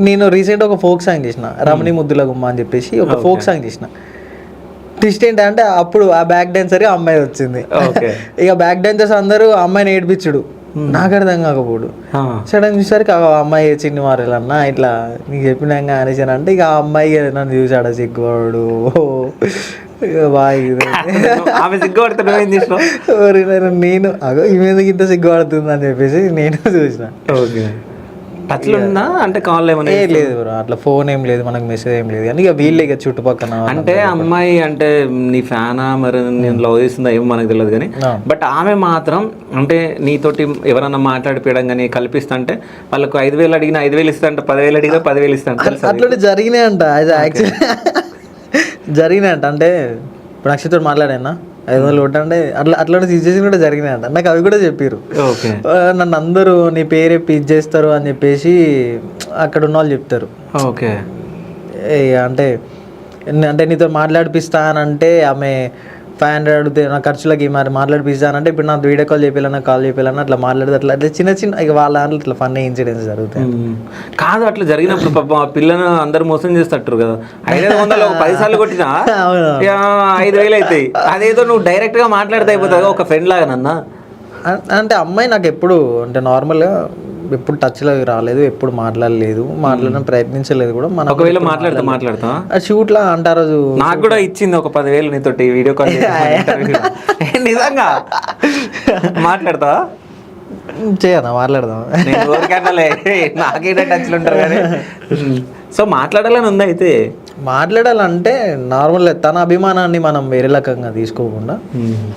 నేను రీసెంట్ ఒక folk song చేసిన, రమణి ముద్దుల గుమ్మ అని చెప్పేసి ఒక ఫోక్ సాంగ్ చేసిన. ట్విస్ట్ ఏంటంటే అప్పుడు ఆ బ్యాక్ డాన్సర్ అమ్మాయి వచ్చింది. ఇక బ్యాక్ డాన్సర్స్ అందరూ అమ్మాయిని ఏడిపించుడు, నాకు అర్థం కాకపోడు. సడన్ చూసరికి ఆ అమ్మాయి చిన్ని మారేలన్నా ఇట్లా నీకు చెప్పినాక అనేసాను అంటే ఇక ఆ అమ్మాయి నన్ను చూసాడు సిగ్గువాడు. ఆమె సిగ్గుపడుతున్నా నేను అగో ఈమె ఇంత సిగ్గుపడుతుంది అని చెప్పేసి నేను చూసిన. టచ్ లో ఉందా అంటే కాల్ ఏమన్నా? లేదు బ్రో, అట్లా ఫోన్ ఏం లేదు, మనకు మెసేజ్ ఏం లేదు. కానీ ఇక వీళ్ళే ఇక చుట్టుపక్కల. అంటే అమ్మాయి అంటే నీ ఫ్యానా మరి నేను లవ్ చేస్తుందా ఏమో మనకు తెలియదు కానీ, బట్ ఆమె మాత్రం అంటే నీతోటి ఎవరన్నా మాట్లాడిపోయడం కానీ కల్పిస్తా అంటే వాళ్ళకు 5,000 అడిగినా 5,000 ఇస్తా అంటే 10,000 అడిగినా 10,000 ఇస్తా అంటే అట్లా జరిగినాయంట. అది యాక్చువల్లీ జరిగినాయంట. అంటే ఇప్పుడు నక్షత్రం మాట్లాడానా 500 కొట్టంటే అట్లాంటి సిచ్యువేషన్ కూడా జరిగినాయంట. నాకు అవి కూడా చెప్పారు. నన్ను అందరూ నీ పేరే పిచ్ చేస్తారు అని చెప్పేసి అక్కడ ఉన్న వాళ్ళు చెప్తారు. ఓకే అంటే అంటే నీతో మాట్లాడిపిస్తానంటే ఆమె 500 అడిగితే నా ఖర్చులకి మరి మాట్లాడిపిస్తానంటే ఇప్పుడు నాకు వీడియో కాల్ చేయాలన్నా కాల్ చేయాలన్నా అట్లా మాట్లాడితే అట్లా అట్లా చిన్న చిన్న ఇక వాళ్ళ దాంట్లో ఇట్లా ఫన్నీ ఇన్సిడెంట్స్ జరుగుతాయి. కాదు అట్లా జరిగినప్పుడు పాపం ఆ పిల్లను అందరు మోసం చేస్తట్టు కదా. 500 ఒక 10 సార్లు కొట్టినా 5,000 అవుతాయి. అదేదో నువ్వు డైరెక్ట్ గా మాట్లాడితే అయిపోతుంది ఒక ఫ్రెండ్ లాగా నన్న. అంటే అమ్మాయి నాకు ఎప్పుడు అంటే నార్మల్గా ఎప్పుడు టచ్లోకి రాలేదు, ఎప్పుడు మాట్లాడలేదు, మాట్లాడడం ప్రయత్నించలేదు కూడా. మనం ఒకవేళ మాట్లాడతా షూట్లో అంటే ఆ రోజు నాకు కూడా ఇచ్చింది ఒక 10,000 నీతోటి వీడియో కాల్. నిజంగా మాట్లాడతా చేయనా? మాట్లాడదాం, నాకేంటే టచ్లు ఉంటారు కానీ. సో మాట్లాడాలని ఉంది. అయితే మాట్లాడాలంటే నార్మల్ తన అభిమానాన్ని మనం వేరే రకంగా తీసుకోకుండా